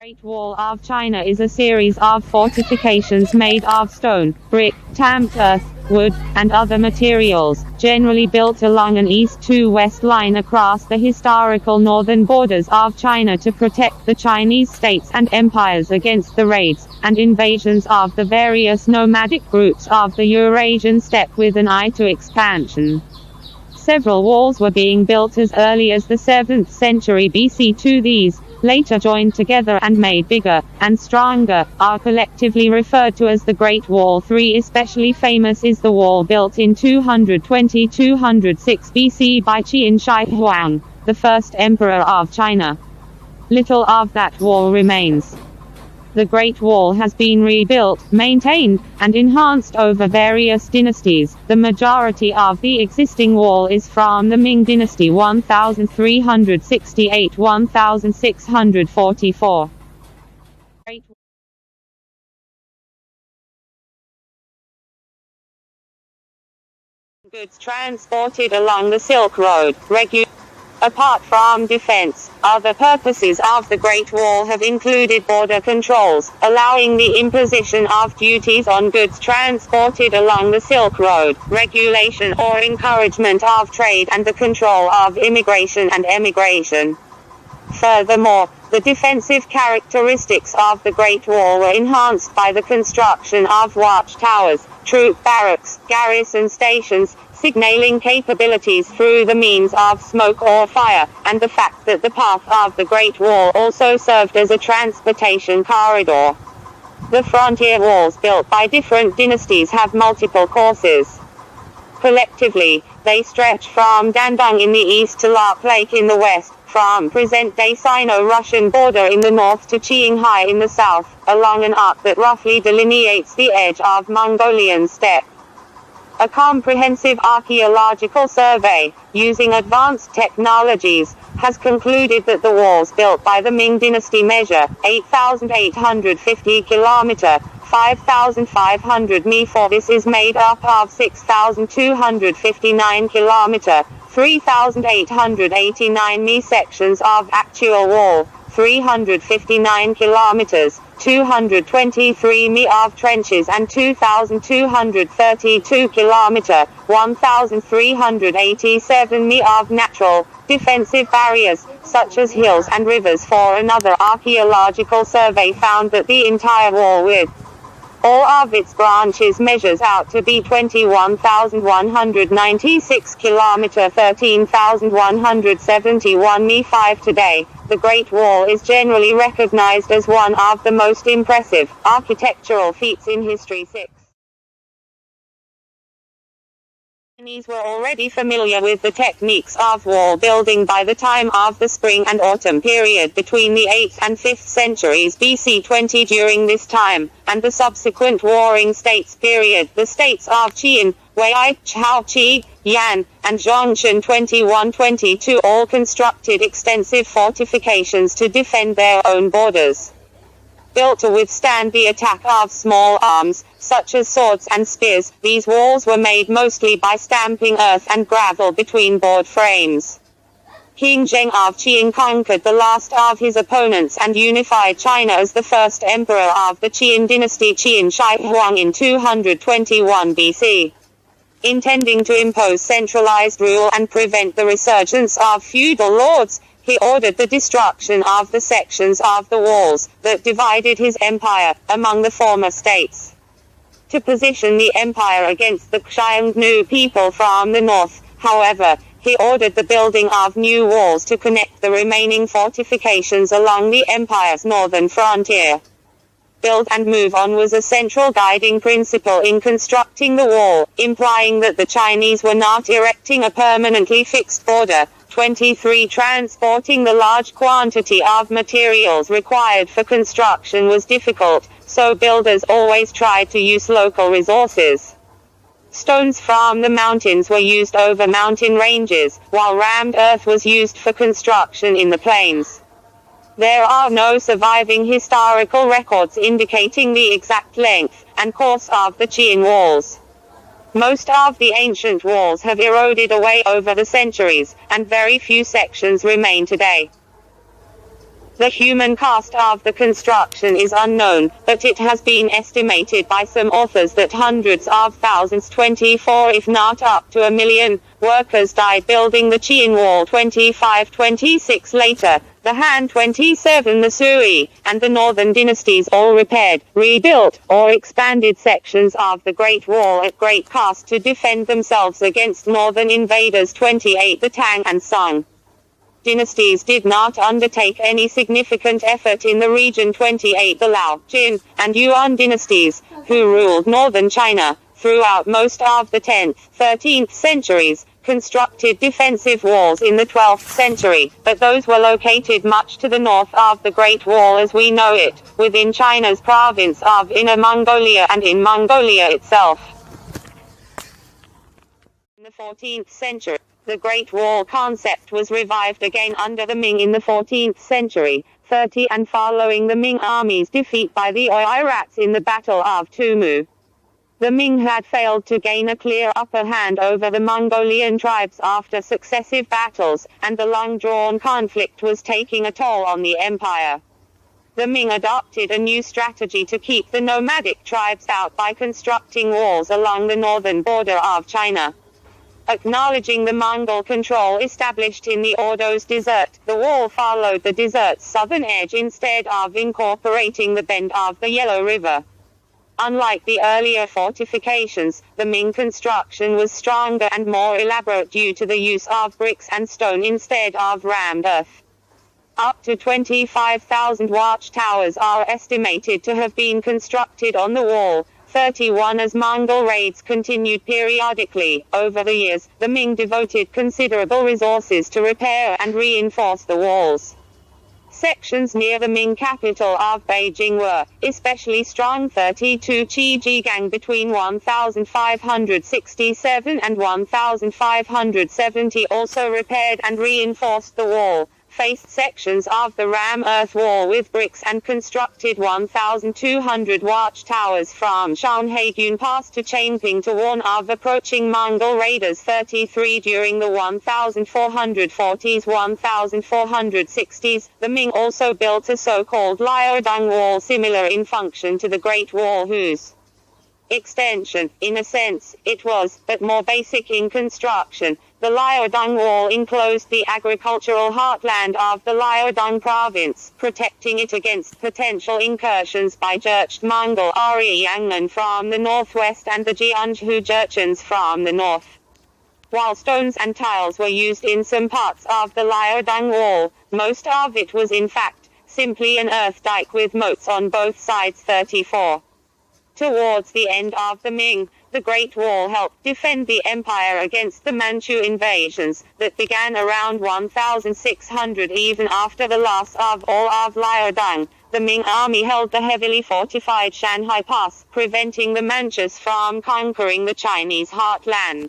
Great Wall of China is a series of fortifications made of stone, brick, stamped earth, wood, and other materials, generally built along an east-to-west line across the historical northern borders of China to protect the Chinese states and empires against the raids and invasions of the various nomadic groups of the Eurasian steppe with an eye to expansion. Several walls were being built as early as the 7th century BC. These, later joined together and made bigger and stronger, are collectively referred to as the Great Wall. 3 Especially famous is the wall built in 220–206 BC by Qin Shi Huang, the first emperor of China. Little of that wall remains. The Great Wall has been rebuilt, maintained, and enhanced over various dynasties. The majority of the existing wall is from the Ming Dynasty 1368–1644. Goods transported along the Silk Road. Apart from defense, other purposes of the Great Wall have included border controls, allowing the imposition of duties on goods transported along the Silk Road, regulation or encouragement of trade, and the control of immigration and emigration. Furthermore, the defensive characteristics of the Great Wall were enhanced by the construction of watchtowers, troop barracks, garrison stations, signaling capabilities through the means of smoke or fire, and the fact that the path of the Great Wall also served as a transportation corridor. The frontier walls built by different dynasties have multiple courses. Collectively, they stretch from Dandong in the east to Lop Lake in the west, from present-day Sino-Russian border in the north to Qinghai in the south, along an arc that roughly delineates the edge of Mongolian steppe. A comprehensive archaeological survey, using advanced technologies, has concluded that the walls built by the Ming Dynasty measure 8,850 km, 5,500 mi. For this is made up of 6,259 km, 3,889 mi sections of actual wall, 359 km, 223 mi of trenches, and 2,232 km, 1,387 mi of natural, defensive barriers, such as hills and rivers. For another archaeological survey found that the entire wall with all of its branches measures out to be 21,196 km, 13,171 mi. 5 Today, the Great Wall is generally recognized as one of the most impressive architectural feats in history. 6 Chinese were already familiar with the techniques of wall building by the time of the Spring and Autumn period between the 8th and 5th centuries BC. 20 During this time, and the subsequent Warring States period, the states of Qin, Wei, Shaoqi, Yan, and Zhongshan 21–22 all constructed extensive fortifications to defend their own borders. Built to withstand the attack of small arms, such as swords and spears, these walls were made mostly by stamping earth and gravel between board frames. King Zheng of Qin conquered the last of his opponents and unified China as the first emperor of the Qin dynasty, Qin Shi Huang, in 221 BC. Intending to impose centralized rule and prevent the resurgence of feudal lords, he ordered the destruction of the sections of the walls that divided his empire among the former states. To position the empire against the Xiongnu people from the north, however, he ordered the building of new walls to connect the remaining fortifications along the empire's northern frontier. Build and move on was a central guiding principle in constructing the wall, implying that the Chinese were not erecting a permanently fixed border. 23 Transporting the large quantity of materials required for construction was difficult, so builders always tried to use local resources. Stones from the mountains were used over mountain ranges, while rammed earth was used for construction in the plains. There are no surviving historical records indicating the exact length and course of the Qin walls. Most of the ancient walls have eroded away over the centuries, and very few sections remain today. The human cost of the construction is unknown, but it has been estimated by some authors that hundreds of thousands, 24 if not up to 1 million, workers died building the Qing Wall. 25-26 later, the Han 27, the Sui, and the Northern dynasties all repaired, rebuilt, or expanded sections of the Great Wall at great cost to defend themselves against northern invaders. 28 The Tang and Song dynasties did not undertake any significant effort in the region. 28 The Lao, Jin, and Yuan dynasties, who ruled northern China throughout most of the 10th, 13th centuries, constructed defensive walls in the 12th century, but those were located much to the north of the Great Wall as we know it, within China's province of Inner Mongolia and in Mongolia itself. In the 14th century, the Great Wall concept was revived again under the Ming in the 14th century, 30 and following the Ming army's defeat by the Oirats in the Battle of Tumu. The Ming had failed to gain a clear upper hand over the Mongolian tribes after successive battles, and the long-drawn conflict was taking a toll on the empire. The Ming adopted a new strategy to keep the nomadic tribes out by constructing walls along the northern border of China. Acknowledging the Mongol control established in the Ordos Desert, the wall followed the desert's southern edge instead of incorporating the bend of the Yellow River. Unlike the earlier fortifications, the Ming construction was stronger and more elaborate due to the use of bricks and stone instead of rammed earth. Up to 25,000 watchtowers are estimated to have been constructed on the wall. 31 As Mongol raids continued periodically over the years, the Ming devoted considerable resources to repair and reinforce the walls. Sections near the Ming capital of Beijing were especially strong. 32 Qijigang between 1567 and 1570 also repaired and reinforced the wall, faced sections of the ram earth wall with bricks and constructed 1,200 watchtowers from Shanhaiguan Pass to Changping to warn of approaching Mongol raiders. 33 During the 1440s-1460s, the Ming also built a so-called Liaodong Wall similar in function to the Great Wall, whose extension, in a sense, it was, but more basic in construction. The Liaodong Wall enclosed the agricultural heartland of the Liaodong province, protecting it against potential incursions by Jurchen Mongol Oryangnan from the northwest and the Jianzhou Jurchens from the north. While stones and tiles were used in some parts of the Liaodong Wall, most of it was in fact simply an earth dike with moats on both sides. 34. Towards the end of the Ming, the Great Wall helped defend the empire against the Manchu invasions that began around 1600. Even after the loss of all of Liaodong, the Ming army held the heavily fortified Shanhai Pass, preventing the Manchus from conquering the Chinese heartland.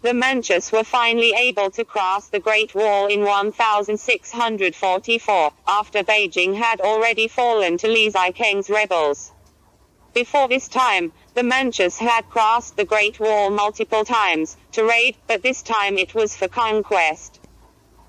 The Manchus were finally able to cross the Great Wall in 1644, after Beijing had already fallen to Li Zikeng's rebels. Before this time, the Manchus had crossed the Great Wall multiple times, to raid, but this time it was for conquest.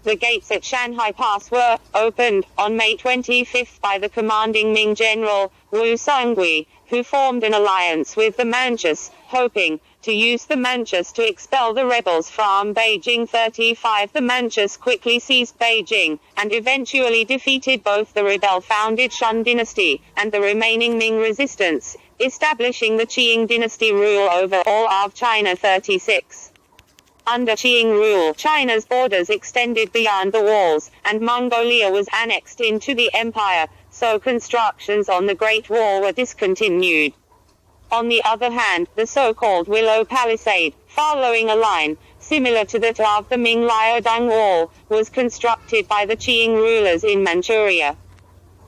The gates at Shanhai Pass were opened on May 25 by the commanding Ming general, Wu Songui, who formed an alliance with the Manchus, hoping to use the Manchus to expel the rebels from Beijing. 35 The Manchus quickly seized Beijing, and eventually defeated both the rebel-founded Shun dynasty, and the remaining Ming resistance, establishing the Qing dynasty rule over all of China. 36. Under Qing rule, China's borders extended beyond the walls, and Mongolia was annexed into the empire, so constructions on the Great Wall were discontinued. On the other hand, the so-called Willow Palisade, following a line similar to that of the Ming Liaodong Wall, was constructed by the Qing rulers in Manchuria.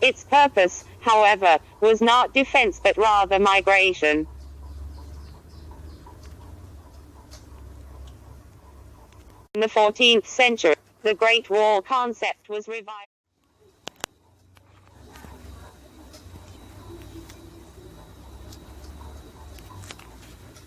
Its purpose, however, was not defense but rather migration. In the 14th century, the Great Wall concept was revived.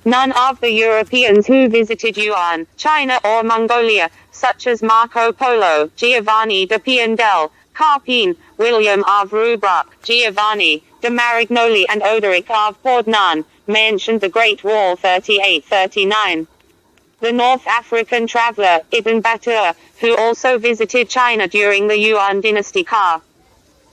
None of the Europeans who visited Yuan, China or Mongolia, such as Marco Polo, Giovanni da Piandel, Carpine, William of Rubruck, Giovanni de Marignoli and Odoric of Pordenone, mentioned the Great Wall 3839. The North African traveler, Ibn Battuta, who also visited China during the Yuan dynasty ca.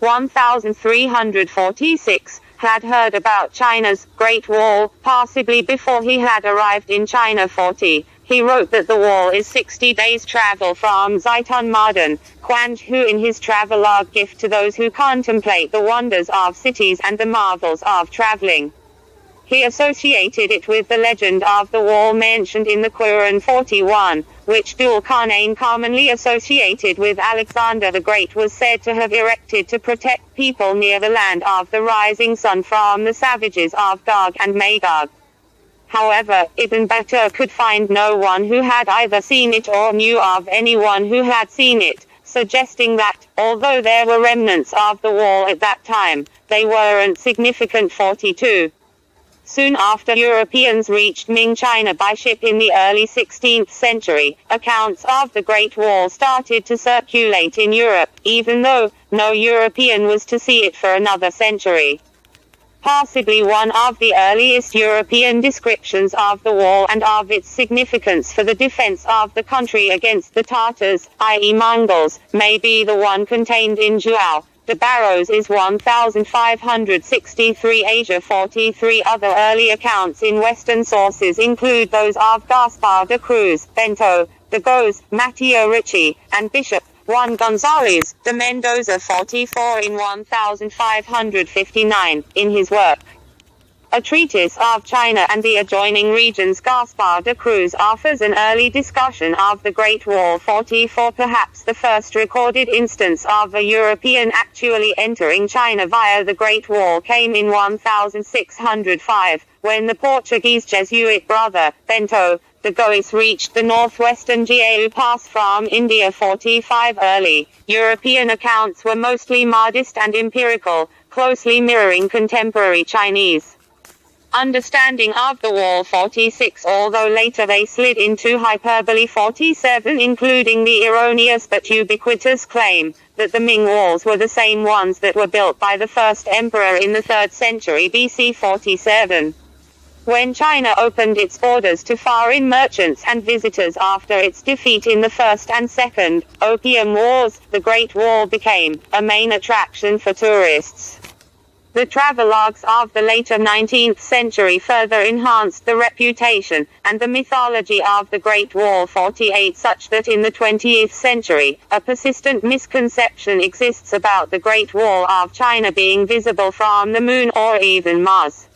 1346, had heard about China's Great Wall, possibly before he had arrived in China 40. He wrote that the wall is 60 days' travel from Zaitan Mardan, Quanzhou, in his travelogue gift to those who contemplate the wonders of cities and the marvels of traveling. He associated it with the legend of the wall mentioned in the Quran 41, which Dhul Qarnayn, commonly associated with Alexander the Great, was said to have erected to protect people near the land of the rising sun from the savages of Gog and Magog. However, Ibn Battuta could find no one who had either seen it or knew of anyone who had seen it, suggesting that, although there were remnants of the wall at that time, they weren't significant. 42. Soon after Europeans reached Ming China by ship in the early 16th century, accounts of the Great Wall started to circulate in Europe, even though no European was to see it for another century. Possibly one of the earliest European descriptions of the wall and of its significance for the defense of the country against the Tartars, i.e. Mongols, may be the one contained in Zhuao de Barros is 1563. Asia 43. Other early accounts in Western sources include those of Gaspar de Cruz, Bento de Goes, Matteo Ricci, and Bishop Juan González de Mendoza 44 in 1559, in his work, A Treatise of China and the Adjoining Regions. Gaspar de Cruz offers an early discussion of the Great Wall. 44. Perhaps the first recorded instance of a European actually entering China via the Great Wall came in 1605, when the Portuguese Jesuit brother, Bento de Goes, reached the northwestern Jiao Pass from India. 45. Early European accounts were mostly modest and empirical, closely mirroring contemporary Chinese understanding of the wall. 46. Although later they slid into hyperbole. 47. Including the erroneous but ubiquitous claim that the Ming walls were the same ones that were built by the first emperor in the 3rd century BC. 47. When China opened its borders to foreign merchants and visitors after its defeat in the First and Second Opium Wars, the Great Wall became a main attraction for tourists. The travelogues of the later 19th century further enhanced the reputation and the mythology of the Great Wall. 48. Such that in the 20th century, a persistent misconception exists about the Great Wall of China being visible from the Moon or even Mars.